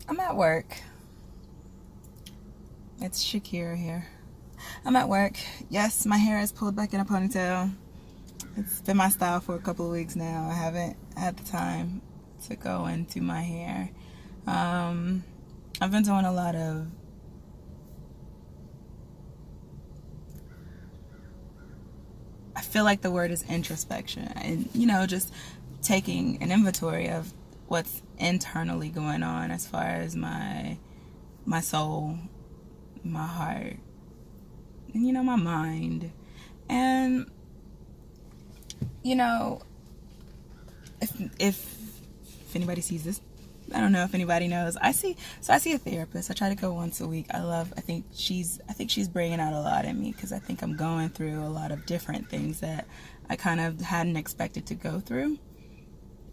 I'm at work. It's Shakira here. I'm at work. Yes, my hair is pulled back in a ponytail. It's been my style for a couple of weeks now. I haven't had the time to go into my hair. I've been doing a lot of I feel like the word is introspection, and just taking an inventory of what's internally going on as far as my soul, my heart, and my mind. And if anybody sees this, I don't know if anybody knows. I see a therapist. I try to go once a week. I think she's bringing out a lot in me, because I think I'm going through a lot of different things that I kind of hadn't expected to go through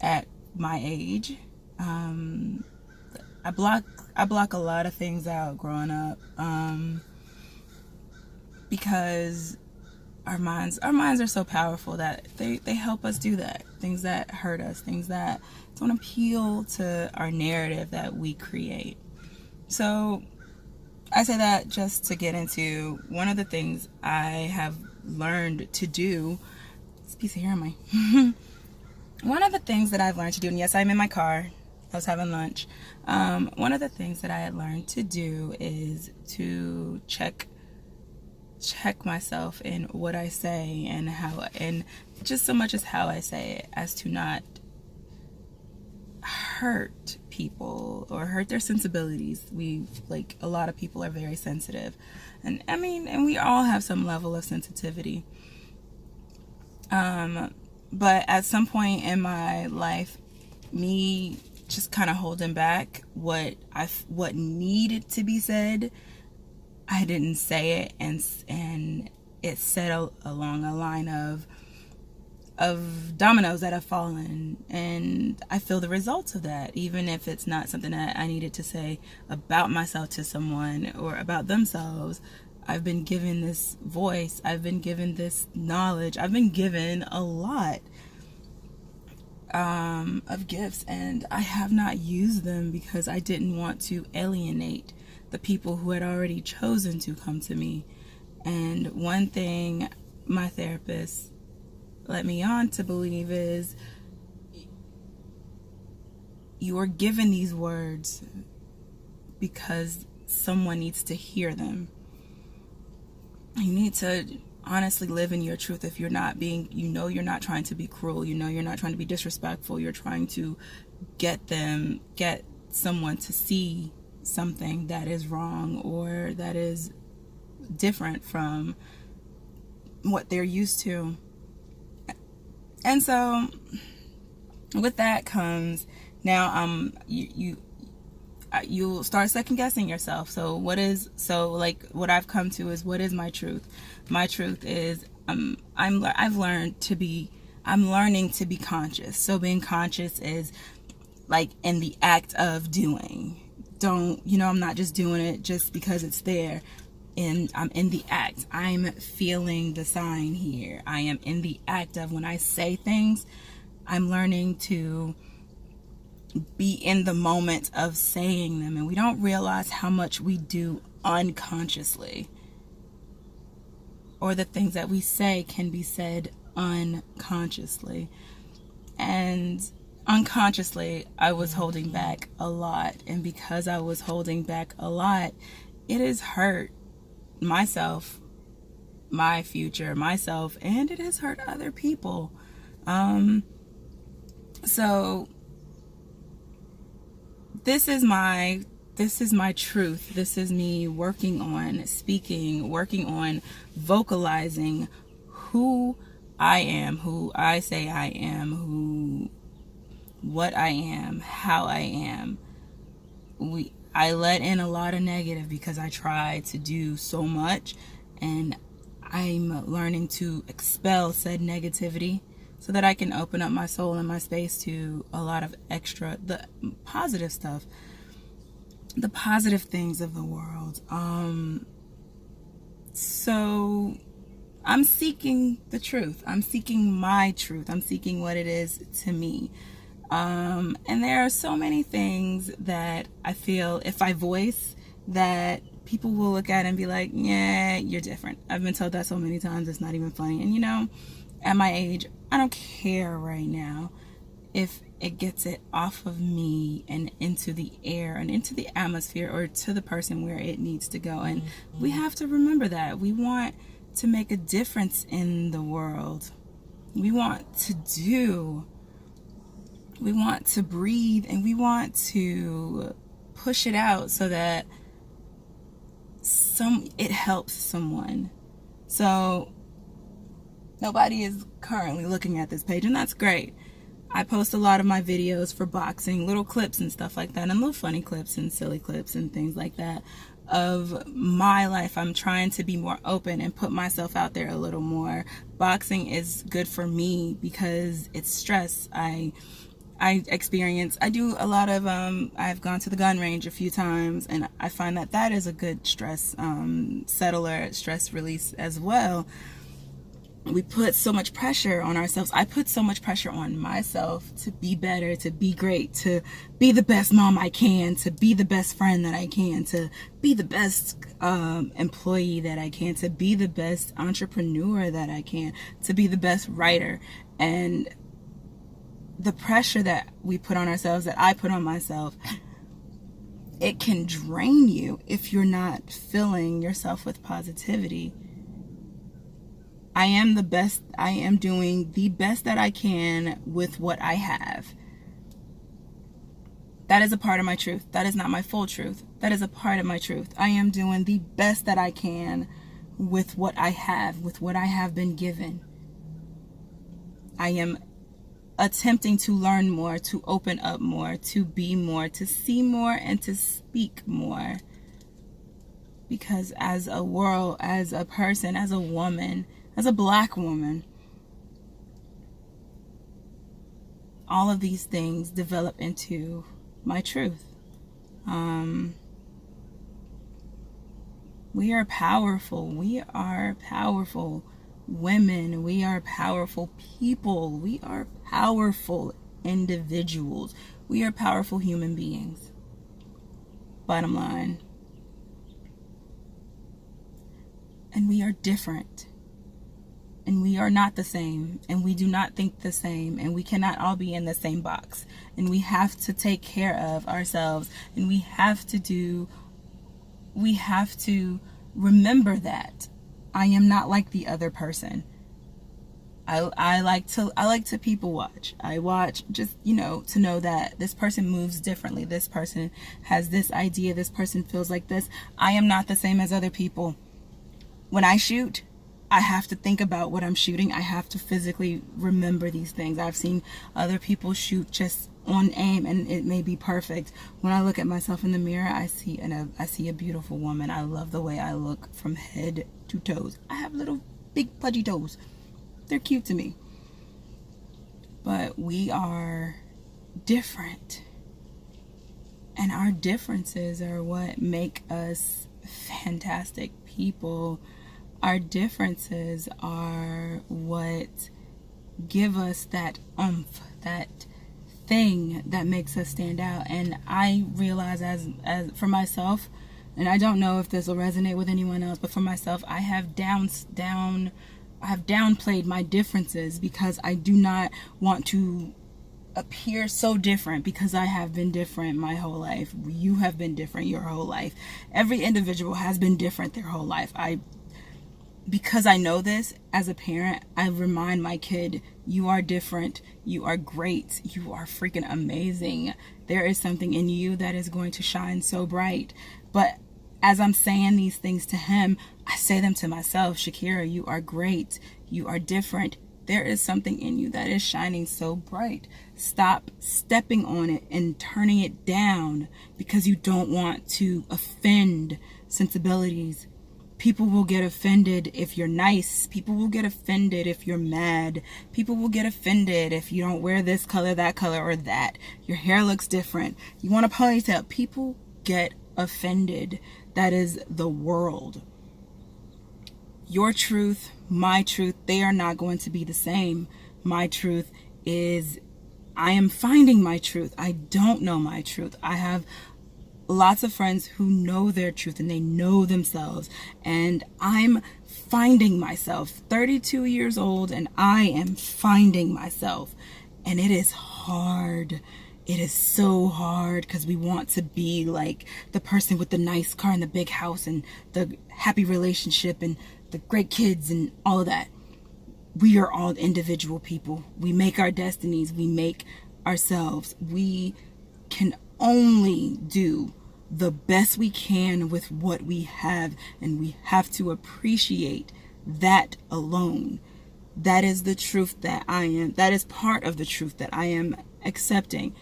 at my age. I block a lot of things out growing up, because our minds are so powerful that they help us do that. Things that hurt us, things that don't appeal to our narrative that we create. So I say that just to get into one of the things I have learned to do. This piece of hair on my one of the things that I've learned to do, and yes, I'm in my car, I was having lunch. One of the things that I had learned to do is to check myself in what I say and how, and just so much as how I say it, as to not hurt people or hurt their sensibilities. A lot of people are very sensitive, and we all have some level of sensitivity. But at some point in my life, me just kind of holding back what needed to be said, I didn't say it, and it set along a line of dominoes that have fallen, and I feel the results of that, even if it's not something that I needed to say about myself to someone or about themselves. I've been given this voice, I've been given this knowledge, I've been given a lot of gifts, and I have not used them because I didn't want to alienate the people who had already chosen to come to me. And one thing my therapist let me on to believe is, you are given these words because someone needs to hear them. You need to honestly live in your truth. If you're not you're not trying to be cruel, you're not trying to be disrespectful, you're trying to get someone to see something that is wrong or that is different from what they're used to. And so with that comes, now you'll start second guessing yourself. So what I've come to is, what is my truth? My truth is, I'm learning to be conscious. So being conscious is like in the act of doing. I'm not just doing it just because it's there. And I'm in the act. I'm feeling the sign here. I am in the act of, when I say things, I'm learning to be in the moment of saying them. And we don't realize how much we do unconsciously. Or the things that we say can be said unconsciously. And unconsciously, I was holding back a lot. And because I was holding back a lot, it has hurt myself, my future, myself, and it has hurt other people. So this is my truth. This is me working on speaking, working on vocalizing who I am, who I say I am, what I am, how I am. I let in a lot of negative because I try to do so much, and I'm learning to expel said negativity so that I can open up my soul and my space to a lot of the positive stuff, the positive things of the world. So I'm seeking the truth. I'm seeking my truth. I'm seeking what it is to me. And there are so many things that I feel if I voice, that people will look at and be like, yeah, you're different. I've been told that so many times, it's not even funny. And you know, at my age, I don't care right now if it gets it off of me and into the air and into the atmosphere or to the person where it needs to go. And we have to remember that. We want to make a difference in the world. We want to breathe, and we want to push it out so that it helps someone. So nobody is currently looking at this page, and that's great. I post a lot of my videos for boxing, little clips and stuff like that, and little funny clips and silly clips and things like that of my life. I'm trying to be more open and put myself out there a little more. Boxing is good for me because it's stress. I do a lot of, I've gone to the gun range a few times, and I find that is a good stress settler, stress release as well. We put so much pressure on ourselves. I put so much pressure on myself to be better, to be great, to be the best mom I can, to be the best friend that I can, to be the best employee that I can, to be the best entrepreneur that I can, to be the best writer. And the pressure that we put on ourselves, that I put on myself, it can drain you if you're not filling yourself with positivity. I am the best. I am doing the best that I can with what I have. That is a part of my truth. That is not my full truth. That is a part of my truth. I am doing the best that I can with what I have, with what I have been given. I am attempting to learn more, to open up more, to be more, to see more, and to speak more. Because as a world, as a person, as a woman, as a black woman, all of these things develop into my truth. We are powerful. We are powerful women. We are powerful people. We are powerful individuals. We are powerful human beings. Bottom line. And we are different. And we are not the same, and we do not think the same, and we cannot all be in the same box. And we have to take care of ourselves, and we have to remember that I am not like the other person. I like to people watch. I watch just, to know that this person moves differently. This person has this idea. This person feels like this. I am not the same as other people. When I shoot, I have to think about what I'm shooting. I have to physically remember these things. I've seen other people shoot just on aim, and it may be perfect. When I look at myself in the mirror, I see a beautiful woman. I love the way I look from head to toes. I have little big pudgy toes. They're cute to me. But we are different. And our differences are what make us fantastic people. Our differences are what give us that oomph, that thing that makes us stand out. And I realize as for myself, and I don't know if this will resonate with anyone else, but for myself, I have downplayed my differences because I do not want to appear so different, because I have been different my whole life. You have been different your whole life. Every individual has been different their whole life. Because I know this as a parent, I remind my kid, you are different, you are great, you are freaking amazing. There is something in you that is going to shine so bright. But as I'm saying these things to him, I say them to myself. Shakira, you are great, you are different. There is something in you that is shining so bright. Stop stepping on it and turning it down because you don't want to offend sensibilities. People will get offended if you're nice. People will get offended if you're mad. People will get offended if you don't wear this color, that color, or that. Your hair looks different. You want a ponytail. People get offended. That is the world. Your truth, my truth, they are not going to be the same. My truth is I am finding my truth. I don't know my truth. I have lots of friends who know their truth and they know themselves, and I'm finding myself. 32 years old, and I am finding myself, and it is hard. It is so hard because we want to be like the person with the nice car and the big house and the happy relationship and the great kids and all of that. We are all individual people. We make our destinies. We make ourselves. We can only do the best we can with what we have, and we have to appreciate that alone. That is the truth that I am. That is part of the truth that I am accepting.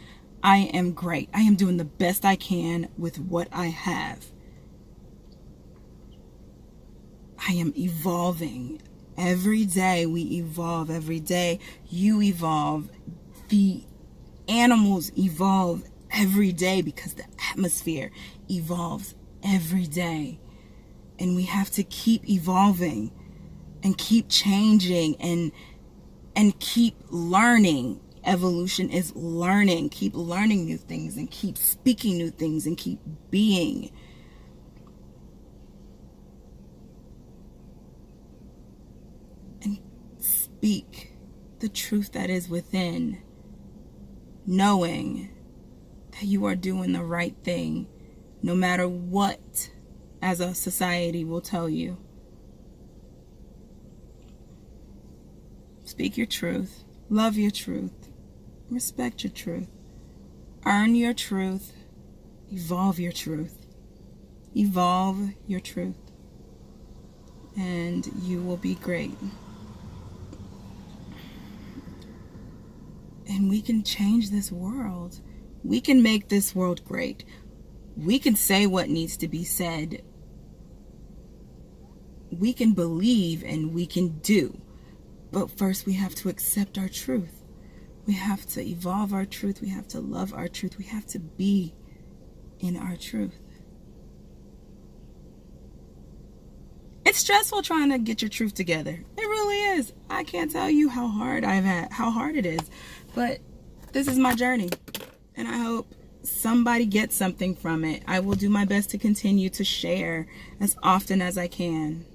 I am great. I am doing the best I can with what I have. I am evolving. Every day we evolve. Every day you evolve. The animals evolve every day because the atmosphere evolves every day. And we have to keep evolving and keep changing and keep learning. Evolution is learning. Keep learning new things and keep speaking new things and keep being. And speak the truth that is within, knowing that you are doing the right thing, no matter what as a society will tell you. Speak your truth. Love your truth. Respect your truth. Earn your truth. Evolve your truth. Evolve your truth. And you will be great. And we can change this world. We can make this world great. We can say what needs to be said. We can believe and we can do. But first we have to accept our truth. We have to evolve our truth. We have to love our truth. We have to be in our truth. It's stressful trying to get your truth together. It really is. I can't tell you how hard it is. But this is my journey. And I hope somebody gets something from it. I will do my best to continue to share as often as I can.